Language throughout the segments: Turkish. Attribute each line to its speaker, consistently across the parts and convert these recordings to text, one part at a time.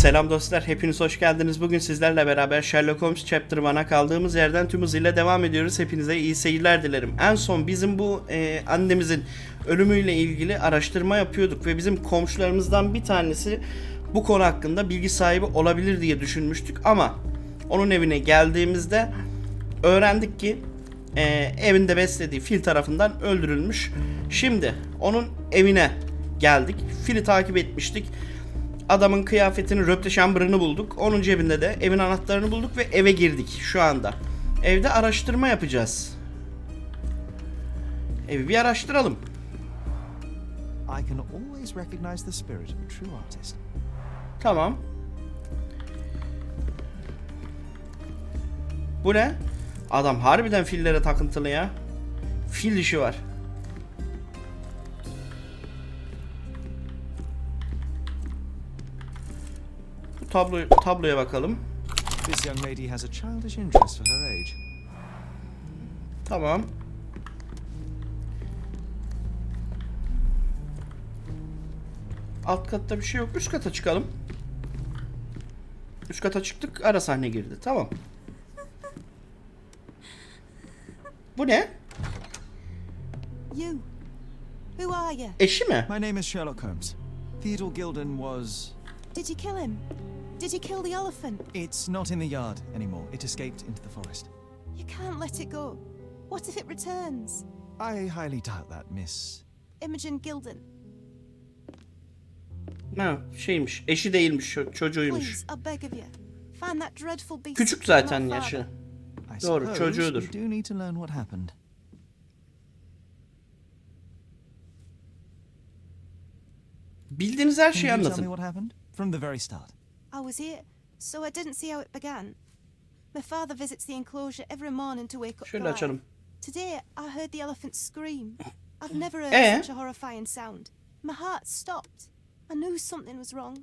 Speaker 1: Selam dostlar, hepiniz hoş geldiniz. Bugün sizlerle beraber Sherlock Holmes Chapter 1'a kaldığımız yerden tüm hızıyla devam ediyoruz. Hepinize iyi seyirler dilerim. En son bizim bu annemizin ölümüyle ilgili araştırma yapıyorduk ve bizim komşularımızdan bir tanesi bu konu hakkında bilgi sahibi olabilir diye düşünmüştük. Ama onun evine geldiğimizde öğrendik ki evinde beslediği fil tarafından öldürülmüş. Şimdi onun evine geldik. Fili takip etmiştik. Adamın kıyafetini, röpteşambırını bulduk. Onun cebinde de evin anahtarını bulduk ve eve girdik şu anda. Evde araştırma yapacağız. Evi bir araştıralım.
Speaker 2: I can always recognize the spirit of a true artist.
Speaker 1: Tamam. Bu ne? Adam harbiden fillere takıntılı ya. Fil dişi var. Tabloya bakalım.
Speaker 2: This young lady has a childish interest for her age.
Speaker 1: Tamam. Alt katta bir şey yok. Üst kata çıkalım. Üst kata çıktık. Ara sahne girdi. Tamam. Bu ne?
Speaker 3: You. Who are you?
Speaker 1: Eşi mi?
Speaker 2: My name is Sherlock Holmes. Theodore Gilden was...
Speaker 3: Did you kill him? Did you kill the elephant?
Speaker 2: It's not in the yard anymore. It escaped into the forest.
Speaker 3: You can't let it go. What if it returns?
Speaker 2: I highly doubt that, Miss.
Speaker 3: Imogen Gilden.
Speaker 1: Ha, şeymiş. Eşi değilmiş. Çocuğuymuş.
Speaker 3: Please, I beg of you. Find that dreadful beast.
Speaker 1: Küçük zaten
Speaker 3: my
Speaker 1: yaşı.
Speaker 2: I
Speaker 1: Doğru,
Speaker 2: suppose
Speaker 1: çocuğudur.
Speaker 2: we do need to learn what happened.
Speaker 1: Bildiğiniz her
Speaker 2: Can
Speaker 1: şeyi
Speaker 2: you tell me
Speaker 1: anlatın.
Speaker 2: what happened? From the very start.
Speaker 3: I was here, so I didn't see how it began. My father visits the enclosure every morning to wake up
Speaker 1: Şöyle
Speaker 3: Goliath.
Speaker 1: açalım.
Speaker 3: Today, I heard the elephant scream. I've never heard such a horrifying sound. My heart stopped. I knew something was wrong.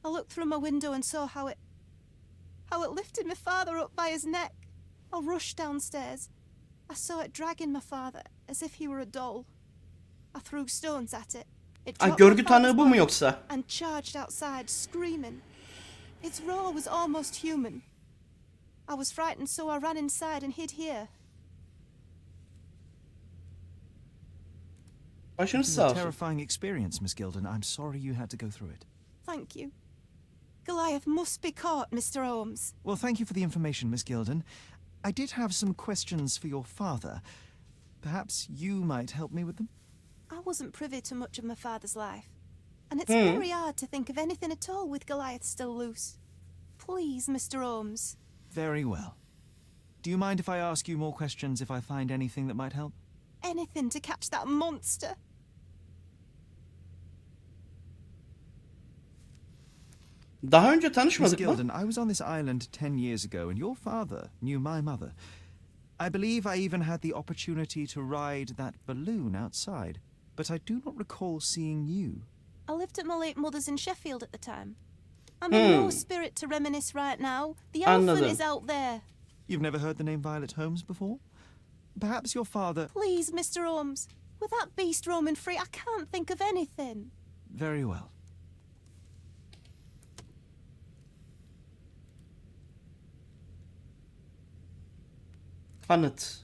Speaker 3: I looked through my window and saw how it lifted my father up by his neck. I rushed downstairs. I saw it dragging my father as if he were a doll. I threw stones at it. It dropped
Speaker 1: Görgü
Speaker 3: my
Speaker 1: tanığı
Speaker 3: father's
Speaker 1: bu mu
Speaker 3: body
Speaker 1: yoksa?
Speaker 3: and charged outside, screaming. Its roar was almost human. I was frightened, so I ran inside and hid here.
Speaker 1: Başınız
Speaker 2: This is
Speaker 1: sağ
Speaker 2: a
Speaker 1: olsun.
Speaker 2: terrifying experience, Miss Gilden. I'm sorry you had to go through it.
Speaker 3: Thank you. Goliath must be caught, Mr. Holmes.
Speaker 2: Well, thank you for the information, Miss Gilden. I did have some questions for your father. Perhaps you might help me with them?
Speaker 3: I wasn't privy to much of my father's life, and it's very hard to think of anything at all with Goliath still loose. Please, Mr. Holmes.
Speaker 2: Very well. Do you mind if I ask you more questions if I find anything that might help?
Speaker 3: Anything to catch that monster.
Speaker 1: Daha önce
Speaker 2: Miss
Speaker 1: tanışmadık mı?
Speaker 2: Gilden, I was on this island 10 years ago, and your father knew my mother. I believe I even had the opportunity to ride that balloon outside, but I do not recall seeing you.
Speaker 3: I lived at my late mother's in Sheffield at the time. I'm in no spirit to reminisce right now. The elephant
Speaker 1: Anladım.
Speaker 3: is out there.
Speaker 2: You've never heard the name Violet Holmes before? Perhaps your father...
Speaker 3: Please, Mr. Holmes. With that beast roaming free, I can't think of anything.
Speaker 2: Very well.
Speaker 1: Kanıt.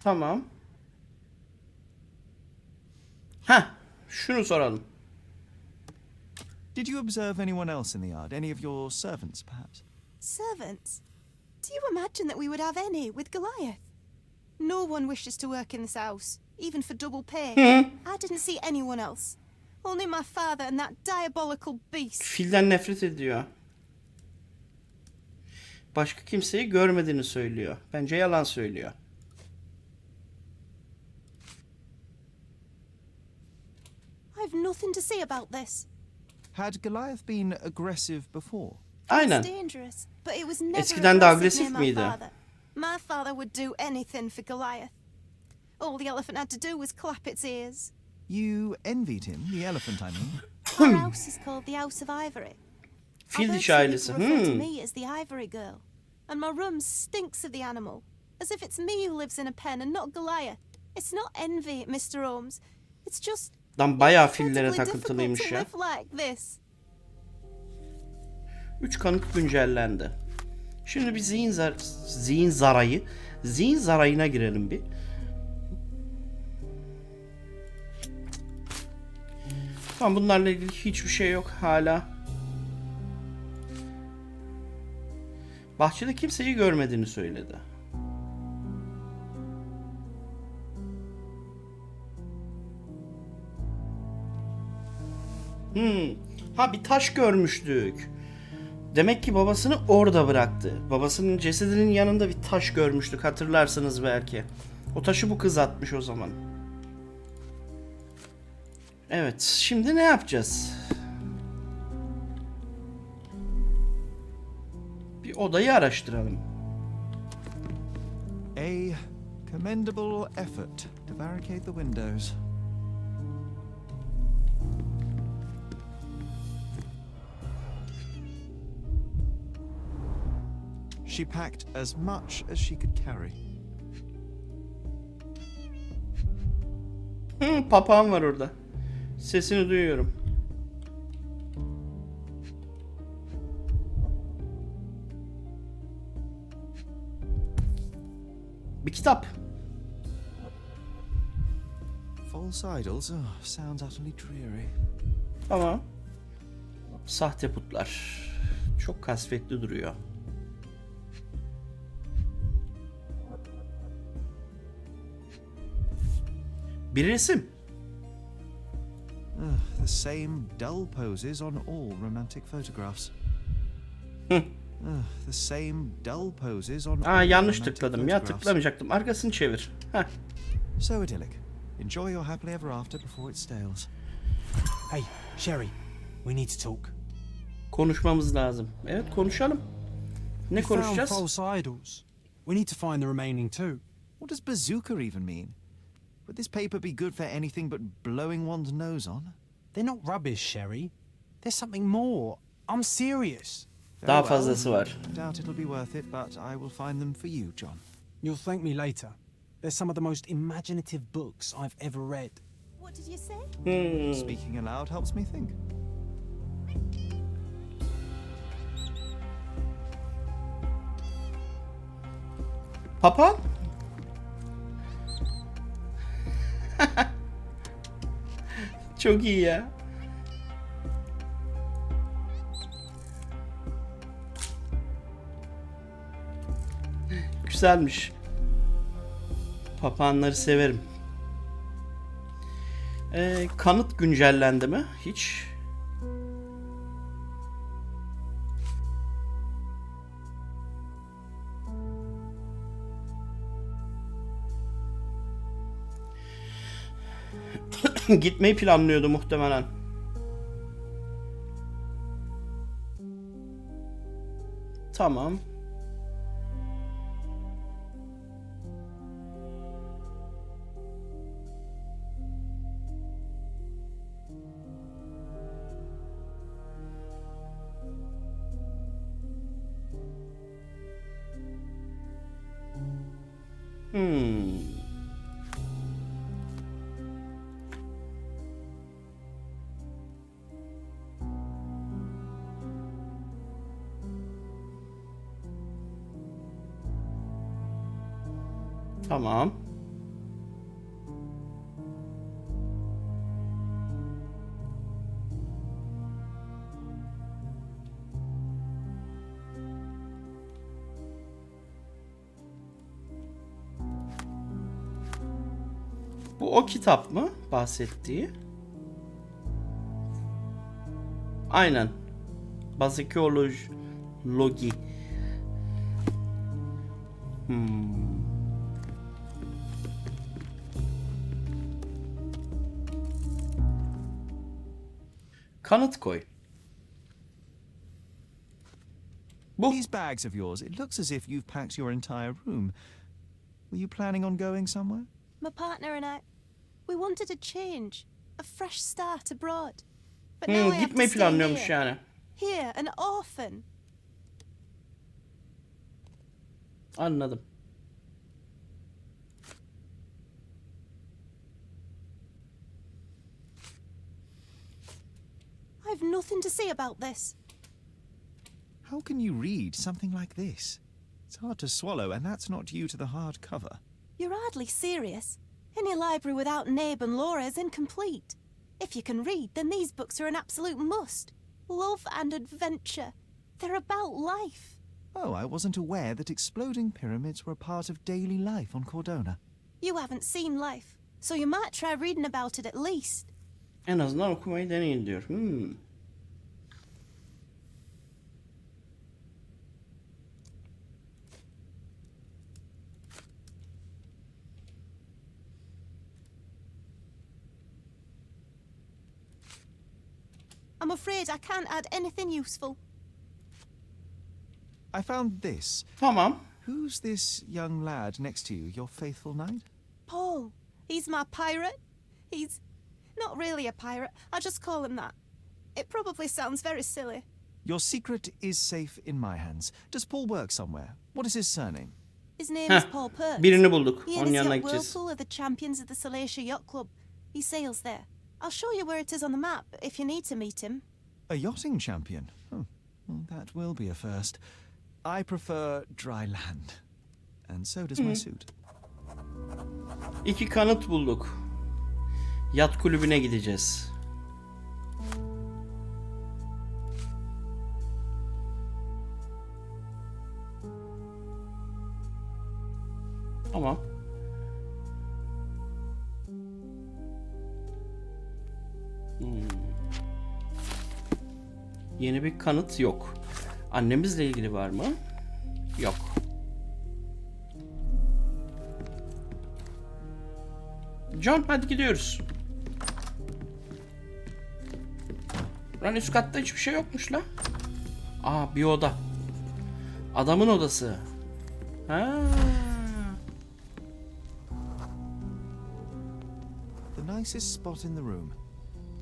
Speaker 1: Tamam. Şunu soralım.
Speaker 2: Did you observe anyone else in the yard? Any of your servants, perhaps?
Speaker 3: Servants? Do you imagine that we would have any with Goliath? No one wishes to work in this house, even for double pay. I didn't see anyone else. Only my father and that diabolical beast.
Speaker 1: Filden nefret ediyor. Başka kimseyi görmediğini söylüyor. Bence yalan söylüyor.
Speaker 3: I've nothing to say about this.
Speaker 2: Had Goliath been aggressive before?
Speaker 1: Aynen.
Speaker 3: It's dangerous, but it was never
Speaker 1: Eskiden de
Speaker 3: aggressive
Speaker 1: agresif
Speaker 3: near my
Speaker 1: miydi?
Speaker 3: father. My father would do anything for Goliath. All the elephant had to do was clap its ears.
Speaker 2: You envied him, the elephant, I mean.
Speaker 3: Our house is called the House of Ivory.
Speaker 1: Fil
Speaker 3: I've heard
Speaker 1: dişi
Speaker 3: some
Speaker 1: ailesi.
Speaker 3: people refer to me as the Ivory Girl. And my room stinks of the animal. As if it's me who lives in a pen and not Goliath. It's not envy, Mr. Holmes. It's just
Speaker 1: Lan bayağı
Speaker 3: incredibly
Speaker 1: fillere
Speaker 3: difficult
Speaker 1: takıntılıymış
Speaker 3: to
Speaker 1: ya.
Speaker 3: live like this.
Speaker 1: 3 kanıt güncellendi. Şimdi bir zihin zarayına girelim bir. Tamam, bunlarla ilgili hiçbir şey yok hala. Bahçede kimseyi görmediğini söyledi. Ha, bir taş görmüştük. Demek ki babasını orada bıraktı. Babasının cesedinin yanında bir taş görmüştük, hatırlarsınız belki. O taşı bu kız atmış o zaman. Evet, şimdi ne yapacağız? Bir odayı araştıralım.
Speaker 2: A commendable effort to barricade the windows. She packed as much as she could carry.
Speaker 1: Papağan var orada. Sesini duyuyorum. Bir kitap.
Speaker 2: False idols, sounds utterly dreary.
Speaker 1: Tamam. Sahte putlar. Çok kasvetli duruyor. Bir resim.
Speaker 2: The same dull poses on all romantic photographs. The same dull poses on all
Speaker 1: Yanlış
Speaker 2: romantic
Speaker 1: tıkladım ya,
Speaker 2: photographs.
Speaker 1: tıklamayacaktım. Arkasını çevir. Heh.
Speaker 2: So idyllic. Enjoy your happily ever after before it stales.
Speaker 4: Hey, Sherry, we need to talk.
Speaker 1: Konuşmamız lazım. Evet, konuşalım. Ne
Speaker 4: We found
Speaker 1: konuşacağız?
Speaker 4: false idols. We need to find the remaining two.
Speaker 2: What does bazooka even mean? Would this paper be good for anything but blowing one's nose on?
Speaker 4: They're not rubbish, Sherry. There's something more. I'm serious.
Speaker 1: Daha
Speaker 2: Very well.
Speaker 1: fazlası var.
Speaker 2: Doubt it'll be worth it, but I will find them for you, John.
Speaker 4: You'll thank me later. They're some of the most imaginative books I've ever read.
Speaker 3: What did you say?
Speaker 2: Speaking aloud helps me think.
Speaker 1: Papağan? Çok iyi ya. Güzelmiş. Papağanları severim. Kanıt güncellendi mi? Hiç. Gitmeyi planlıyordu muhtemelen. Tamam. Tamam. Bu o kitap mı bahsettiği? Aynen. Bazikoloji. Kanıt koy. Bu.
Speaker 2: These bags of yours, it looks as if you've packed your entire room. Were you planning on going somewhere?
Speaker 3: My partner and I, we wanted a change, a fresh start abroad. But now I have to
Speaker 1: Gitmeyi
Speaker 3: stay
Speaker 1: planlıyormuş
Speaker 3: here.
Speaker 1: yani.
Speaker 3: Here, an orphan.
Speaker 1: Anladım.
Speaker 3: I've nothing to say about this.
Speaker 2: How can you read something like this? It's hard to swallow, and that's not due to the hard cover.
Speaker 3: You're hardly serious. Any library without Nabe and Laura is incomplete. If you can read, then these books are an absolute must. Love and adventure. They're about life.
Speaker 2: Oh, I wasn't aware that exploding pyramids were a part of daily life on Cordona.
Speaker 3: You haven't seen life, so you might try reading about it at least.
Speaker 1: En azından okumayı deneyin diyor.
Speaker 3: I'm afraid I can't add anything useful.
Speaker 2: I found this.
Speaker 1: Tamam.
Speaker 2: Who's this young lad next to you, your faithful knight?
Speaker 3: Paul, he's my pirate. He's not really a pirate, I just call him that. It probably sounds very silly.
Speaker 2: Your secret is safe in my hands. Does Paul work somewhere? What is his surname?
Speaker 3: His name is Paul Perks.
Speaker 1: Birini bulduk.
Speaker 3: He and
Speaker 1: Onun
Speaker 3: his
Speaker 1: yanına
Speaker 3: yacht
Speaker 1: gideceğiz.
Speaker 3: Whirlpool are the champions of the Salacia Yacht Club. He sails there. I'll show you where it is on the map if you need to meet him.
Speaker 2: A yachting champion? Oh, well, that will be a first. I prefer dry land. And so does my suit.
Speaker 1: 2 kanıt bulduk. Yat kulübüne gideceğiz. Tamam. Yeni bir kanıt yok. Annemizle ilgili var mı? Yok. John, hadi gidiyoruz. Lan üst katta hiçbir şey yokmuş la. Aa, bir oda. Adamın odası. Ha.
Speaker 2: The nicest spot in the room.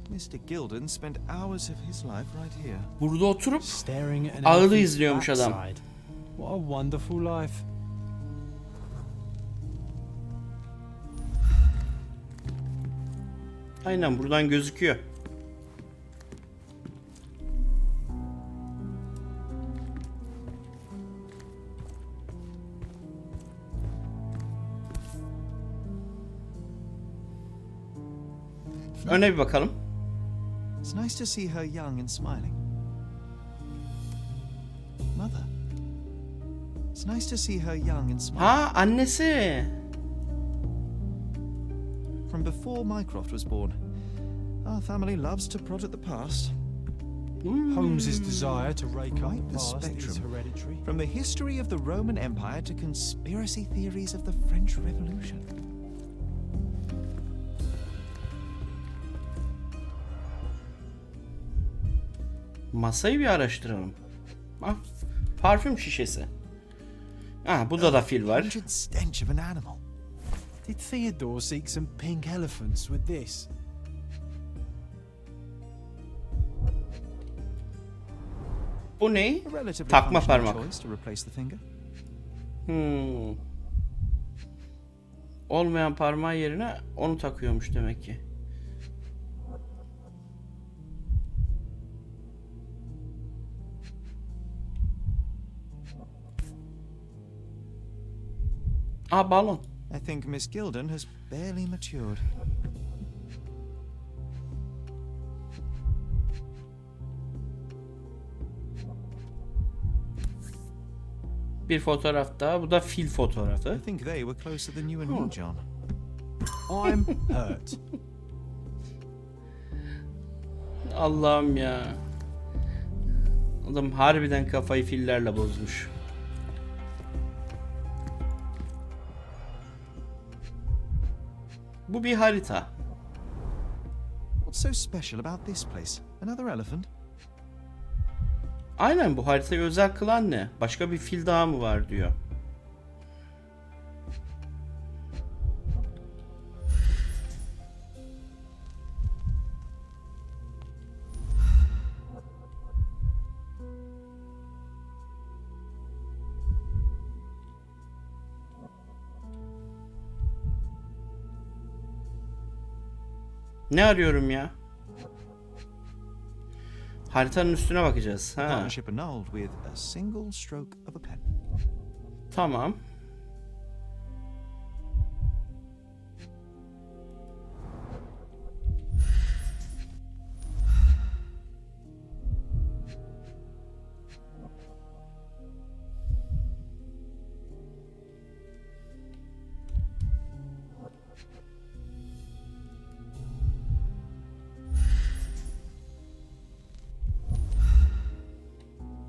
Speaker 2: Mr. Gilden spent hours of his life right here.
Speaker 1: Burada oturup
Speaker 4: Staring at an
Speaker 1: ağılı
Speaker 4: elephant's
Speaker 1: izliyormuş adam.
Speaker 4: backside. What a wonderful life.
Speaker 1: Aynen buradan gözüküyor. Öne bir bakalım.
Speaker 2: It's nice to see her young and smiling. Mother. It's nice to see her young and smiling.
Speaker 1: Ha, annesi.
Speaker 2: From before Mycroft was born, our family loves to prod at the past.
Speaker 4: Holmes's desire to rake up
Speaker 2: Quite
Speaker 4: the
Speaker 2: the
Speaker 4: past is
Speaker 2: spectrum.
Speaker 4: hereditary.
Speaker 2: From the history of the Roman Empire to conspiracy theories of the French Revolution.
Speaker 1: Masayı bir araştıralım. Ah, parfüm şişesi. Ah, burada da fil var.
Speaker 2: Pungent stench of an animal.
Speaker 4: Did Theodore seek some pink elephants with this?
Speaker 1: Bu ne?
Speaker 2: A relatively
Speaker 1: Takma
Speaker 2: functional
Speaker 1: parmak.
Speaker 2: choice to replace the finger.
Speaker 1: Olmayan parmağı yerine onu takıyormuş demek ki. Aa, balon.
Speaker 2: I think Miss Gilden has barely matured.
Speaker 1: Bir fotoğraf daha. Bu da fil
Speaker 2: I
Speaker 1: fotoğrafı.
Speaker 2: think they were closer than you and me, John.
Speaker 4: I'm hurt.
Speaker 1: Allah'ım ya. Adam harbiden kafayı fillerle bozmuş. Bu bir harita.
Speaker 2: What's so special about this place? Another elephant?
Speaker 1: Aynen, bu haritayı özel kılan ne? Başka bir fil daha mı var diyor. Ne arıyorum ya? Haritanın üstüne bakacağız. Ha.
Speaker 2: Partnership annulled with a single stroke of a pen.
Speaker 1: Tamam.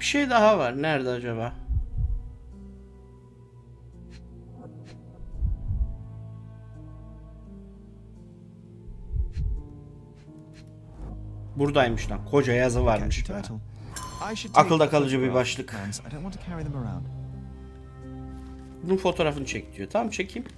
Speaker 1: Bir şey daha var. Nerede acaba? Buradaymış lan. Koca yazı varmış
Speaker 2: Catchy
Speaker 1: be.
Speaker 2: title. I should take
Speaker 1: Akılda kalıcı bir
Speaker 2: photograph
Speaker 1: başlık.
Speaker 2: plans. I don't want to carry them around.
Speaker 1: Bunun fotoğrafını çek diyor. Tamam, çekeyim.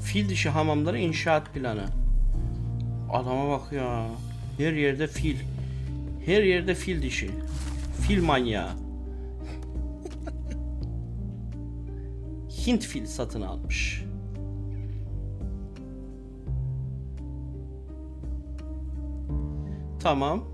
Speaker 1: Fil dişi hamamları inşaat planı. Adama bak ya. Her yerde fil. Her yerde fil dişi. Fil manyağı. Hint fil satın almış. Tamam.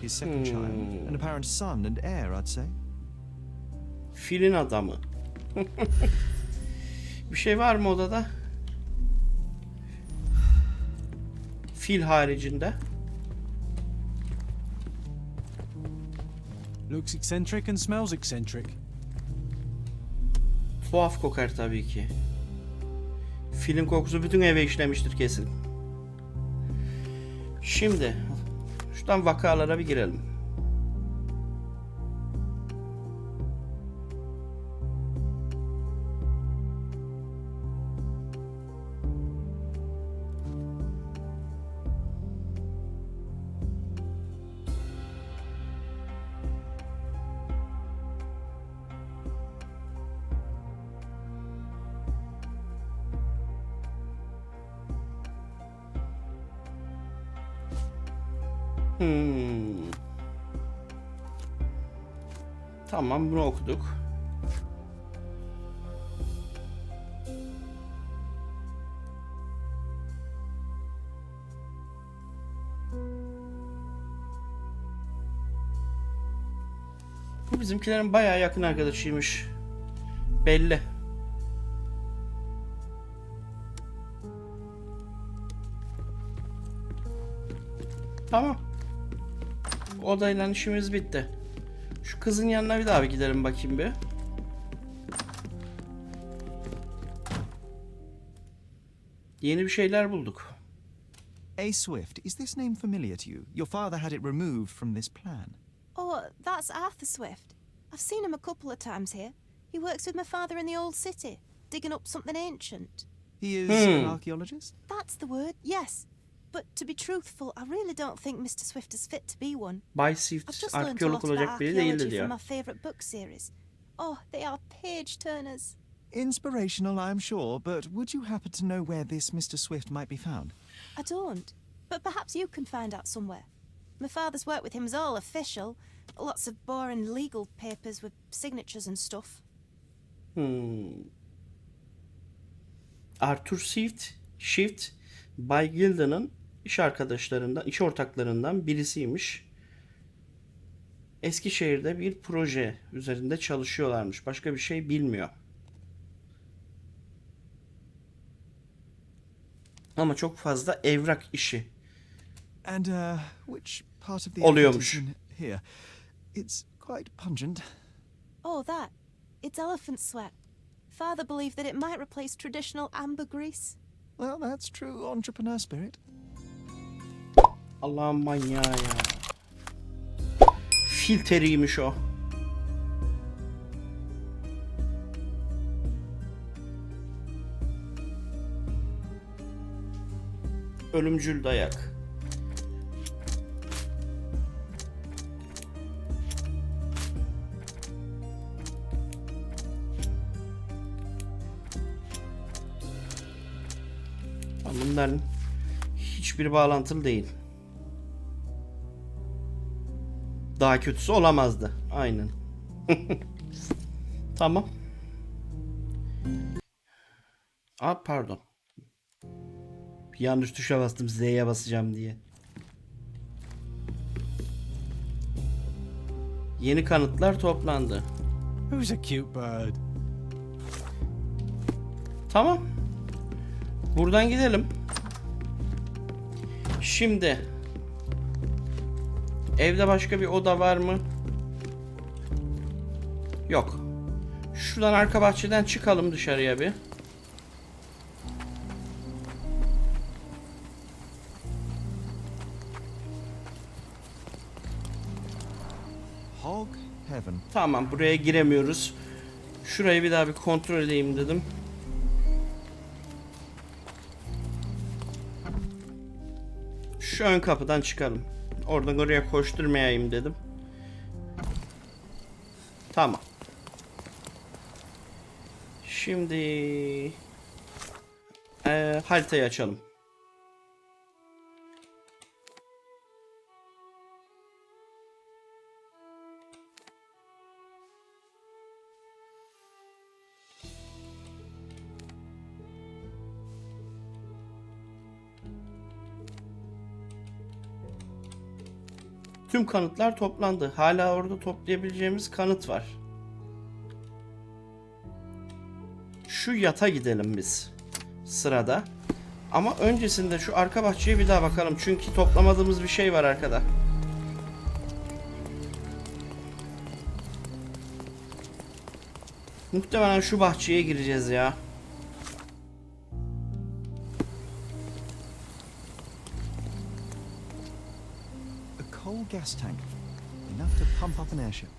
Speaker 2: His second child, an apparent son and heir, I'd say.
Speaker 1: Filin adamı. Bir şey var mı odada? Fil haricinde.
Speaker 4: Looks eccentric and smells eccentric.
Speaker 1: Tuhaf kokar tabii ki. Filin kokusu bütün eve işlemiştir kesin. Şimdi şuradan vakalara bir girelim. Tamam, bunu okuduk. Bu bizimkilerin bayağı yakın arkadaşıymış. Belli. Tamam. Odayla işimiz bitti. Şu kızın yanına bir daha bir gidelim bakayım bir. Yeni bir şeyler bulduk.
Speaker 2: A. Swift, is this name familiar to you? Your father had it removed from this plan.
Speaker 3: Oh, that's Arthur Swift. I've seen him a couple of times here. He works with my father in the old city, digging up something ancient.
Speaker 2: He is an archaeologist?
Speaker 3: That's the word, yes. But to be truthful, I really don't think Mr. Swift is fit to be one.
Speaker 1: Bay
Speaker 3: I've
Speaker 1: Swift
Speaker 3: just learned a
Speaker 1: arkeolog
Speaker 3: lot
Speaker 1: olacak
Speaker 3: about
Speaker 1: biri değildi
Speaker 3: archaeology
Speaker 1: diyor.
Speaker 3: from my favourite book series. Oh, they are page turners.
Speaker 2: Inspirational, I'm sure, but would you happen to know where this Mr. Swift might be found?
Speaker 3: I don't. But perhaps you can find out somewhere. My father's work with him is all official. Lots of boring legal papers with signatures and stuff.
Speaker 1: Arthur Swift, Bay Gilden'ın iş arkadaşlarından, iş ortaklarından birisiymiş. Eskişehir'de bir proje üzerinde çalışıyorlarmış. Başka bir şey bilmiyor. Ama çok fazla evrak işi
Speaker 2: And which part of the elephant is
Speaker 1: oluyormuş.
Speaker 2: in here? It's quite pungent.
Speaker 3: Oh, that. It's elephant sweat. Father believed that it might replace traditional ambergris.
Speaker 2: Well, that's true entrepreneur spirit.
Speaker 1: Allah'ın manyağı ya. Filteriymiş o. Ölümcül dayak. Bunların hiçbir bağlantılı değil. Daha kötüsü olamazdı. Aynen. Tamam. Aa, pardon. Yanlış tuşa bastım, Z'ye basacağım diye. Yeni kanıtlar toplandı.
Speaker 4: Who's a cute bird?
Speaker 1: Tamam. Buradan gidelim. Şimdi evde başka bir oda var mı? Yok. Şuradan arka bahçeden çıkalım dışarıya bir.
Speaker 2: Hog heaven.
Speaker 1: Tamam, buraya giremiyoruz. Şurayı bir daha bir kontrol edeyim dedim. Şu ön kapıdan çıkalım. Oradan oraya koşturmayayım dedim. Tamam. Şimdi haritayı açalım. Tüm kanıtlar toplandı. Hala orada toplayabileceğimiz kanıt var. Şu yata gidelim biz. Sırada. Ama öncesinde şu arka bahçeye bir daha bakalım. Çünkü toplamadığımız bir şey var arkada. Muhtemelen şu bahçeye gireceğiz ya.
Speaker 2: A coal gas tank. Enough to pump up an airship.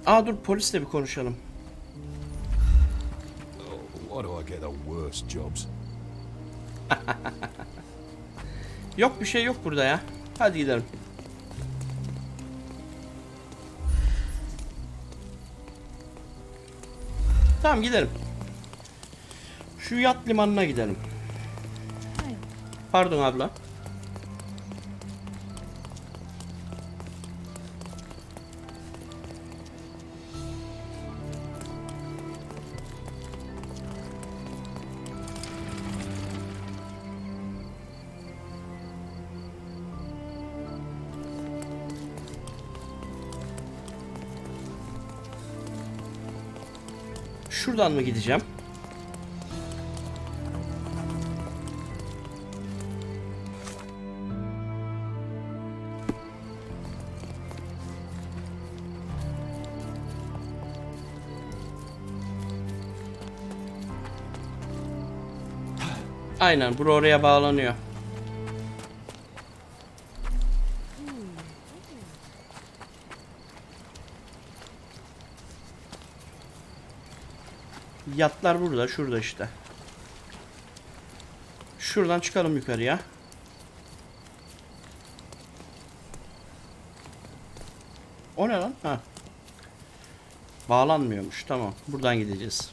Speaker 1: Aa, dur, polisle bir konuşalım.
Speaker 5: Why do I get the worst jobs?
Speaker 1: Yok, bir şey yok burada ya. Hadi gidelim. Tamam, gidelim. Şu yat limanına gidelim. Pardon abla. Şuradan mı gideceğim? Aynen, bura oraya bağlanıyor. Yatlar burada, şurada işte. Şuradan çıkalım yukarıya. O ne lan? Ha. Bağlanmıyormuş. Tamam. Buradan gideceğiz.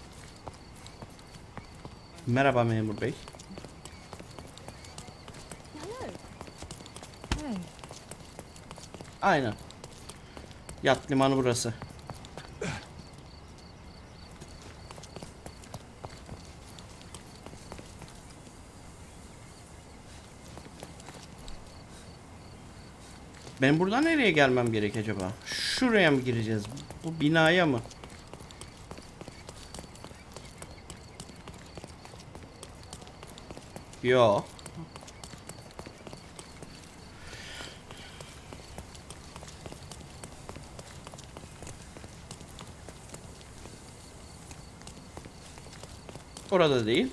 Speaker 1: Merhaba memur bey.
Speaker 6: Hello. Hey.
Speaker 1: Aynen. Yat limanı burası. Ben buradan nereye gelmem gerek acaba? Şuraya mı gireceğiz? Bu binaya mı? Yo. Orada değil.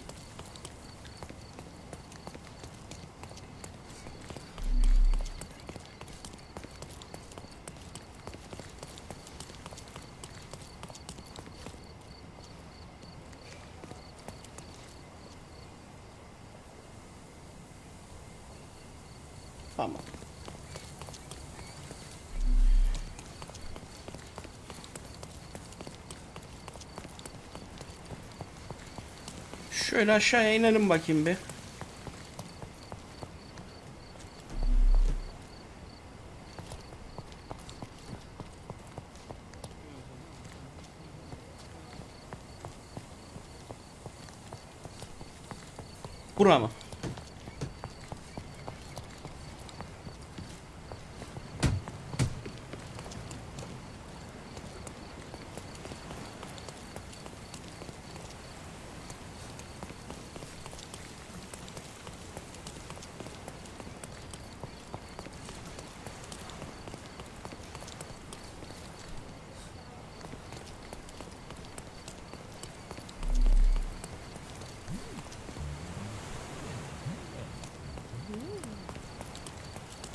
Speaker 1: Tamam. Şöyle aşağıya inelim bakayım bir. Bura mı?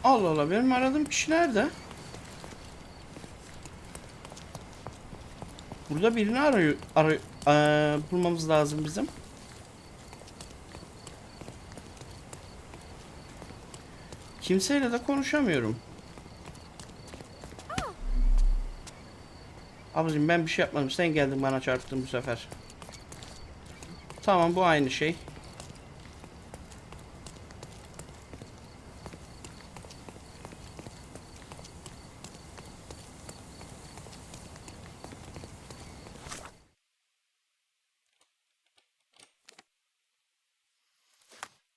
Speaker 1: Allah Allah, benim aradığım kişi nerede? Burada birini bulmamız lazım bizim. Kimseyle de konuşamıyorum. Ablacığım ben bir şey yapmadım. Sen geldin bana çarptın bu sefer. Tamam, bu aynı şey.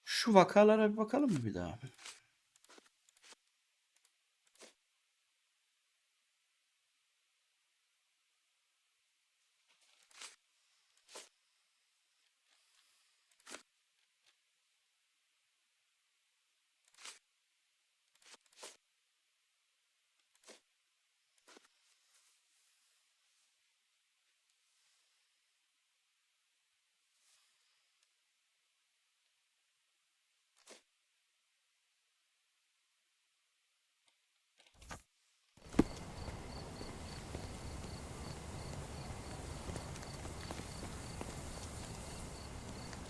Speaker 1: Şu vakalara bir bakalım mı bir daha?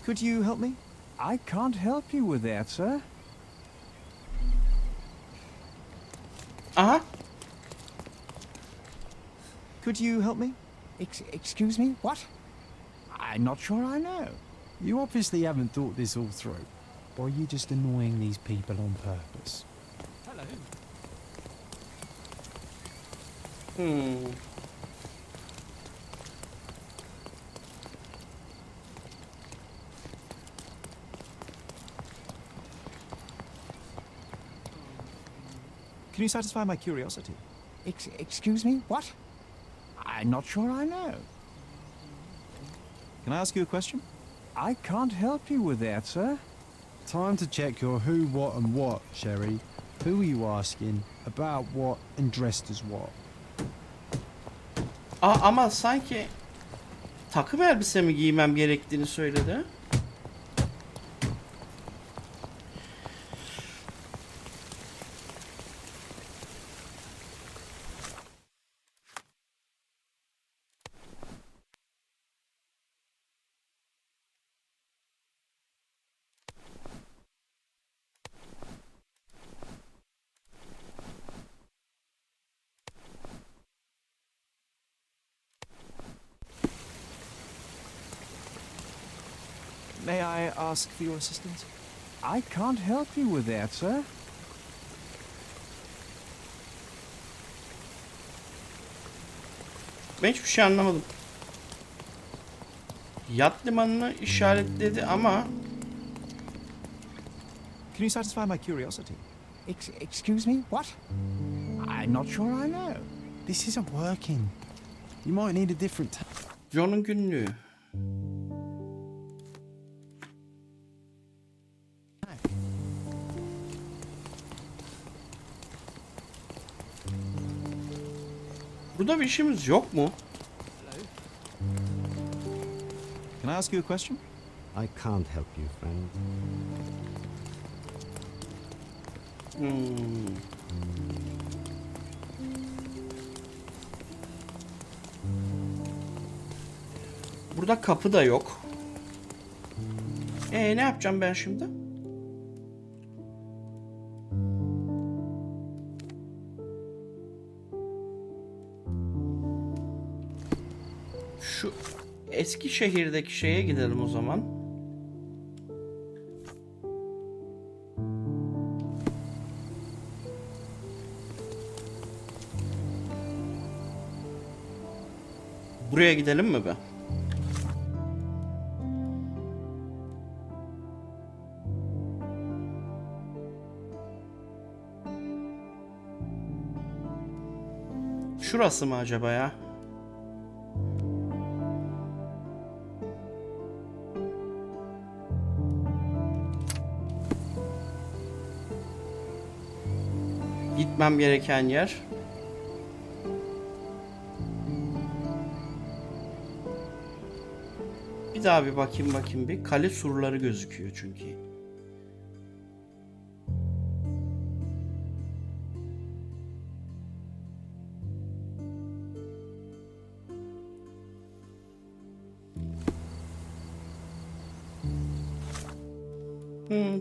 Speaker 2: Could you help me?
Speaker 7: I can't help you with that, sir.
Speaker 1: Aha.
Speaker 2: Could you help me?
Speaker 7: Excuse me? What? I'm not sure I know.
Speaker 4: You obviously haven't thought this all through. Or are you just annoying these people on purpose?
Speaker 7: Hello.
Speaker 2: Can you satisfy my curiosity?
Speaker 7: Excuse me? What? I'm not sure I know.
Speaker 2: Can I ask you a question?
Speaker 7: I can't help you with that, sir.
Speaker 4: Time to check your who, what and what, Sherry. Who are you asking? About what and dressed as what?
Speaker 1: Ama sanki takım elbise mi giymem gerektiğini söyledi.
Speaker 2: ask for your assistance?
Speaker 4: I can't help you with that, sir.
Speaker 1: Ben hiçbir şey anlamadım. Yat limanını işaretledi ama
Speaker 2: Can you satisfy my curiosity?
Speaker 7: Excuse me? What?
Speaker 4: I'm not sure I know. This isn't working. You might need a different
Speaker 1: John'un günlüğü. Burada bir işimiz yok mu?
Speaker 2: Can I ask you a question?
Speaker 8: I can't help you, friend.
Speaker 1: Burada kapı da yok. Ne yapacağım ben şimdi? Şu eski şehirdeki şeye gidelim o zaman. Buraya gidelim mi be? Şurası mı acaba ya? Gitmem gereken yer. Bir daha bir bakayım bir. Kale surları gözüküyor çünkü.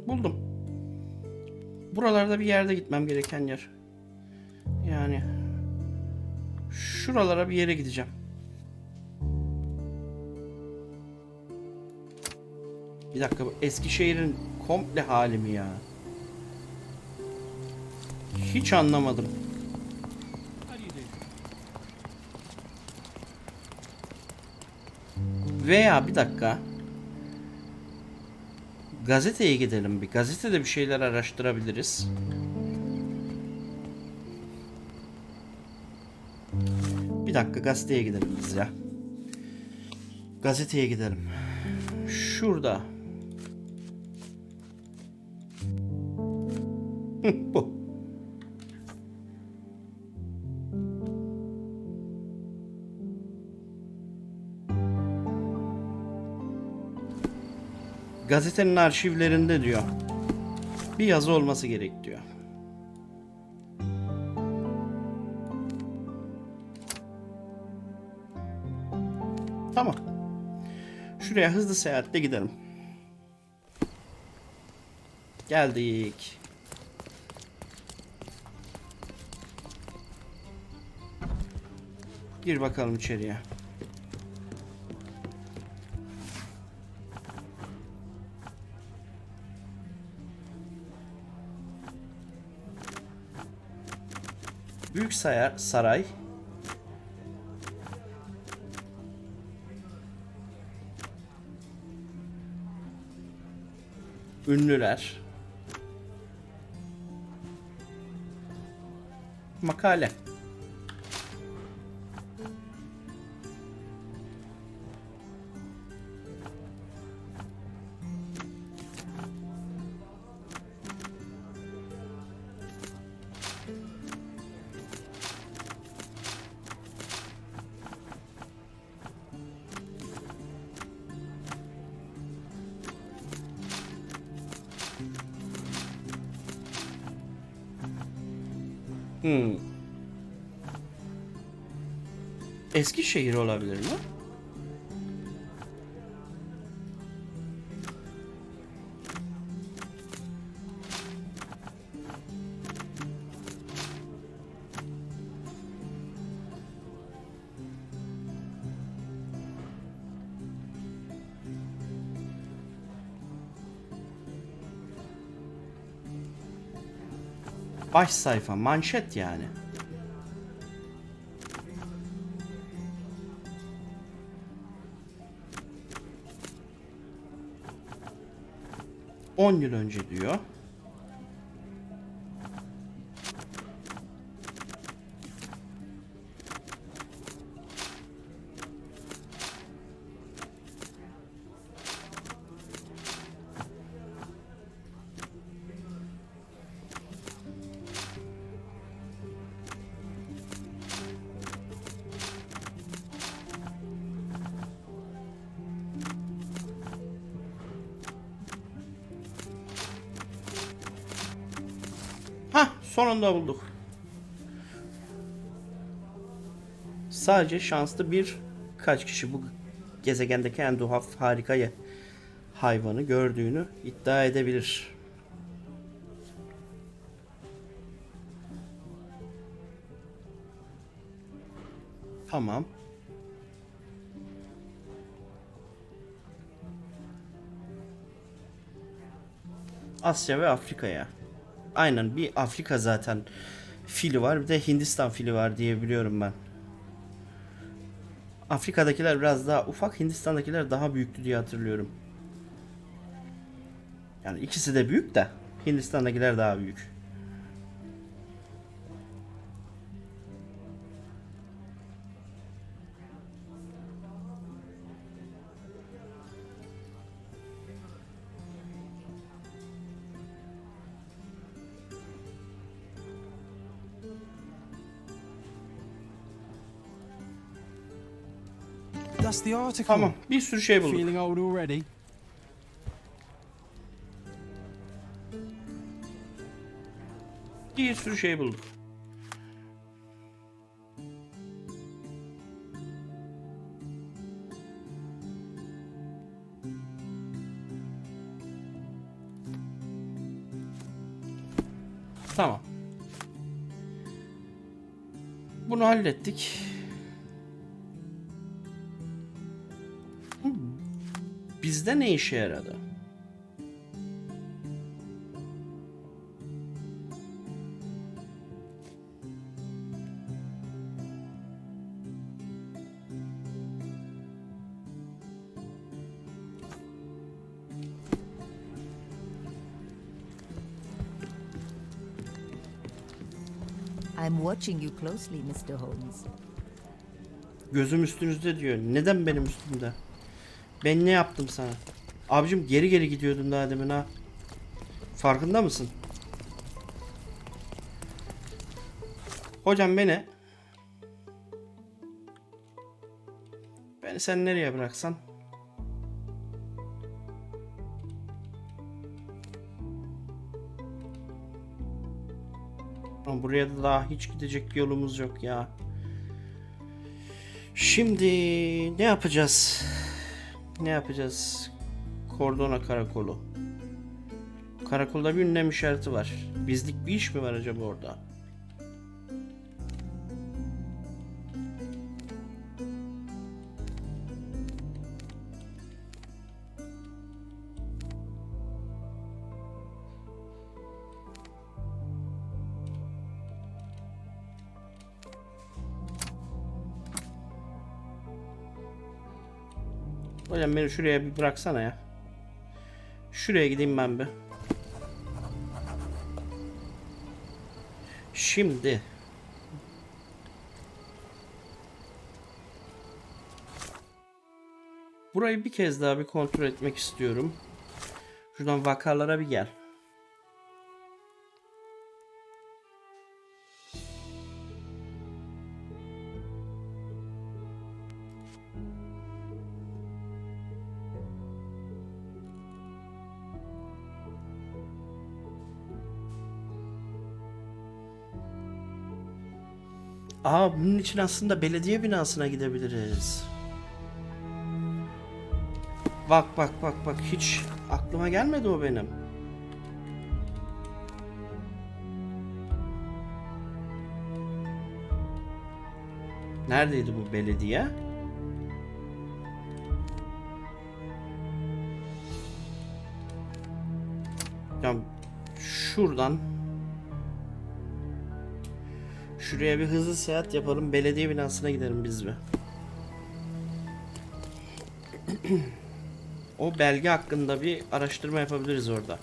Speaker 1: Buldum. Buralarda bir yerde gitmem gereken yer. Yani şuralara bir yere gideceğim. Bir dakika, bu Eskişehir'in komple hali mi ya? Hiç anlamadım. Veya bir dakika. Gazeteye gidelim bir. Gazetede bir şeyler araştırabiliriz. Bir dakika, gazeteye gidelim biz ya. Gazeteye gidelim. Şurada. Bu. Gazetenin arşivlerinde diyor. Bir yazı olması gerek diyor. Tamam. Şuraya hızlı seyahatle gidelim. Geldik. Gir bakalım içeriye. Büyük saray. Ünlüler. Makale. Eskişehir olabilir mi? Baş sayfa, manşet yani. ...10 yıl önce diyor. Hah, sonunda bulduk. Sadece şanslı birkaç kişi bu gezegendeki en tuhaf harika hayvanı gördüğünü iddia edebilir. Tamam. Asya ve Afrika'ya. Aynen, bir Afrika zaten fili var, bir de Hindistan fili var diye biliyorum ben. Afrika'dakiler biraz daha ufak, Hindistan'dakiler daha büyüktü diye hatırlıyorum. Yani ikisi de büyük de Hindistan'dakiler daha büyük.
Speaker 4: That's the article.
Speaker 1: Tamam, bir sürü şey bulduk.
Speaker 4: Feeling old already?
Speaker 1: Bir sürü şey bulduk. Tamam. Bunu hallettik. Bizde ne işe yaradı?
Speaker 6: I'm watching you closely, Mr. Holmes.
Speaker 1: Gözüm üstünüzde diyor. Neden benim üstümde? Ben ne yaptım sana? Abicim geri geri gidiyordun daha demin ha. Farkında mısın? Hocam beni sen nereye bıraksan? Ama buraya da daha hiç gidecek yolumuz yok ya. Şimdi ne yapacağız? Ne yapacağız? Kordona karakolu. Karakolda bir ünlem işareti var. Bizlik bir iş mi var acaba orada? Hocam beni şuraya bir bıraksana ya. Şuraya gideyim ben bir. Şimdi burayı bir kez daha bir kontrol etmek istiyorum. Şuradan vakalara bir gel. Bunun için aslında belediye binasına gidebiliriz. Bak hiç aklıma gelmedi o benim. Neredeydi bu belediye? Ya şuradan Şuraya bir hızlı seyahat yapalım. Belediye binasına gidelim biz bir. O belge hakkında bir araştırma yapabiliriz orada.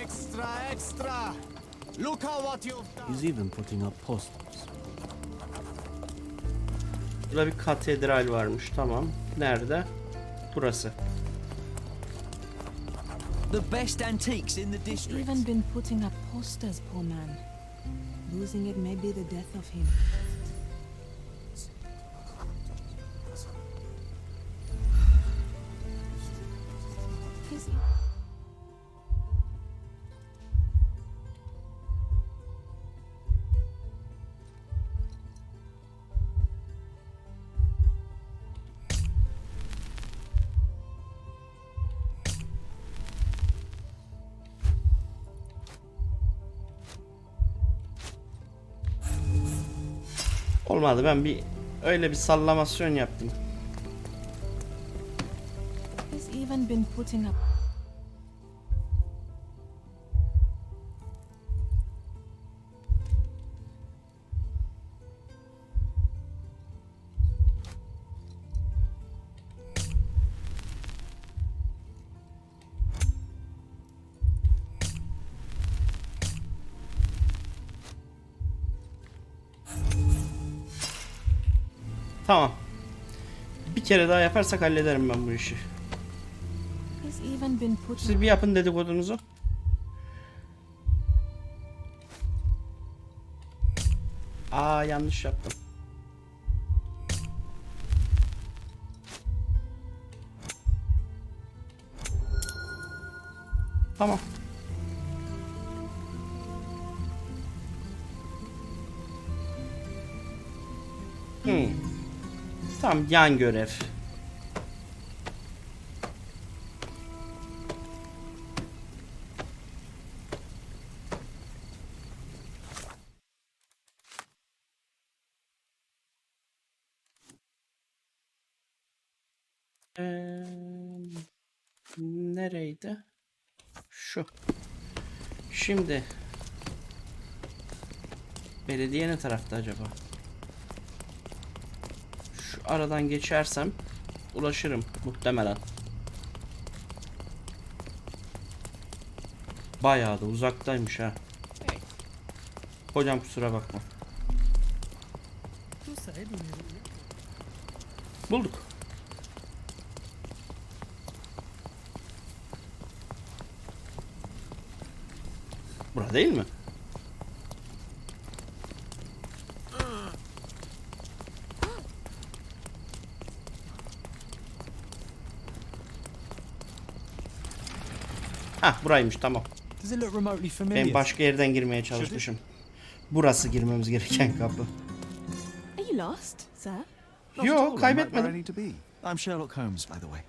Speaker 4: Extra, extra! Look at what you've done!
Speaker 8: He's even putting up posters.
Speaker 1: Burada bir katedral varmış. Tamam. Nerede? Burası.
Speaker 9: The best antiques in the district.
Speaker 10: Even been putting up posters, poor man. Losing it may be the death of him. Is he?
Speaker 1: Olmadı. Ben öyle bir sallamasyon yaptım.
Speaker 10: He's even been putting up.
Speaker 1: Tamam. Bir kere daha yaparsak hallederim ben bu işi.
Speaker 10: He's even been putting.
Speaker 1: Siz bir yapın dedikodunuzu. Aa, yanlış yaptım. Tamam. Tamam, yan görev. Nereydi? Şu. Şimdi belediye ne tarafta acaba? Şu aradan geçersem ulaşırım muhtemelen. Bayağı da uzaktaymış ha. Hocam kusura bakma. Bulduk. Burada değil mi? Hah, buraymış, tamam.
Speaker 4: Does it look remotely familiar?
Speaker 1: Ben başka yerden girmeye çalışmışım. Burası girmemiz gereken kapı.
Speaker 10: Are you lost, sir?
Speaker 1: Yok, kaybetmedim.
Speaker 2: I need to be. I'm Sherlock Holmes, by the way.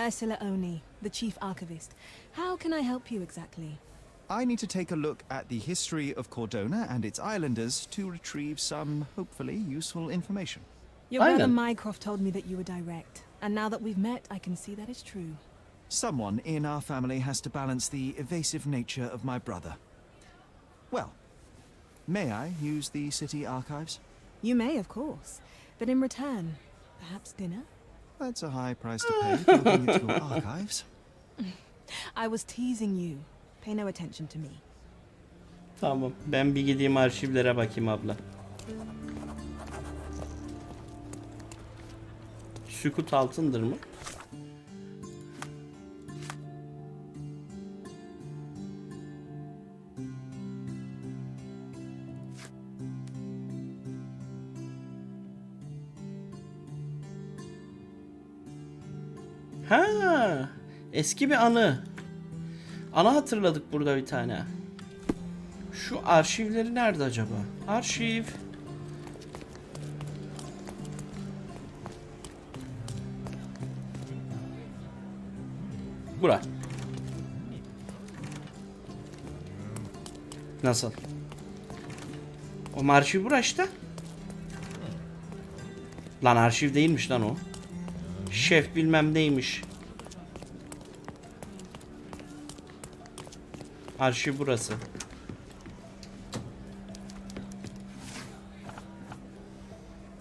Speaker 10: Ursula Oni, the chief archivist. How can I help you exactly?
Speaker 2: I need to take a look at the history of Cordona and its islanders to retrieve some, hopefully, useful information.
Speaker 10: Your brother
Speaker 1: Island?
Speaker 10: Mycroft told me that you were direct, and now that we've met, I can see that is true.
Speaker 2: Someone in our family has to balance the evasive nature of my brother. Well, may I use the city archives?
Speaker 10: You may, of course, but in return, perhaps dinner?
Speaker 2: That's a high price to pay for looking at your archives.
Speaker 10: I was teasing you. Pay no attention to me.
Speaker 1: Tamam, ben bir gideyim arşivlere bakayım abla. Sükut altındır mı? Ha, eski bir anı. Ana hatırladık burada bir tane. Şu arşivleri nerede acaba? Arşiv. Bura. Nasıl? O arşiv bura işte. Lan arşiv değilmiş lan o. Şef bilmem neymiş. Arşiv burası.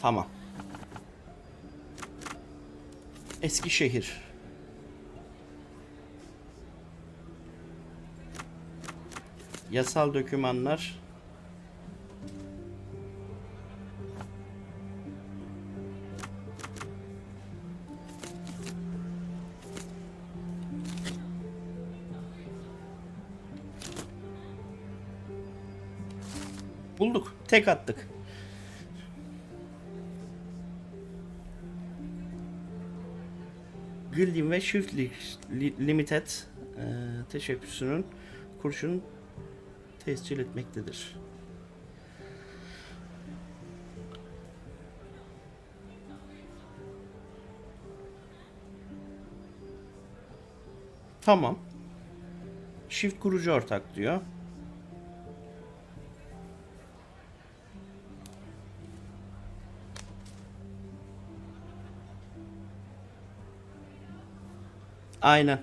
Speaker 1: Tamam. Eskişehir. Yasal dokümanlar. Bulduk. Tek attık. Gilding ve Shift Limited teşebbüsünün kurşun tescil etmektedir. Tamam. Shift kurucu ortak diyor. Aynen.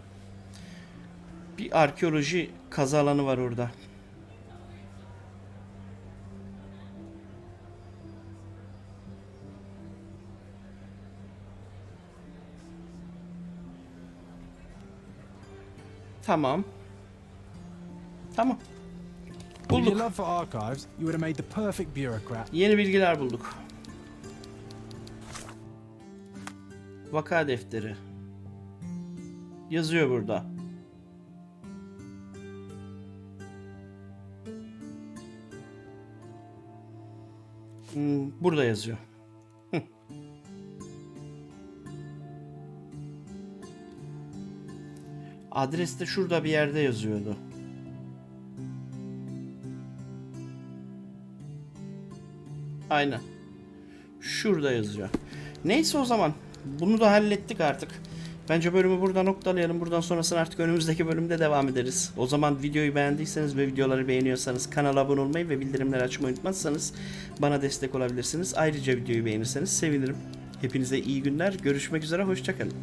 Speaker 1: Bir arkeoloji kazı alanı var orada. Tamam. Tamam.
Speaker 4: With your
Speaker 1: Bulduk.
Speaker 4: love for archives, you would have made the perfect bureaucrat.
Speaker 1: Yeni bilgiler bulduk. Vaka defteri. Yazıyor burada. Burada yazıyor. Adres de şurada bir yerde yazıyordu. Aynen. Şurada yazıyor. Neyse o zaman. Bunu da hallettik artık. Bence bölümü burada noktalayalım. Buradan sonrasını artık önümüzdeki bölümde devam ederiz. O zaman videoyu beğendiyseniz ve videoları beğeniyorsanız kanala abone olmayı ve bildirimleri açmayı unutmazsanız bana destek olabilirsiniz. Ayrıca videoyu beğenirseniz sevinirim. Hepinize iyi günler. Görüşmek üzere. Hoşça kalın.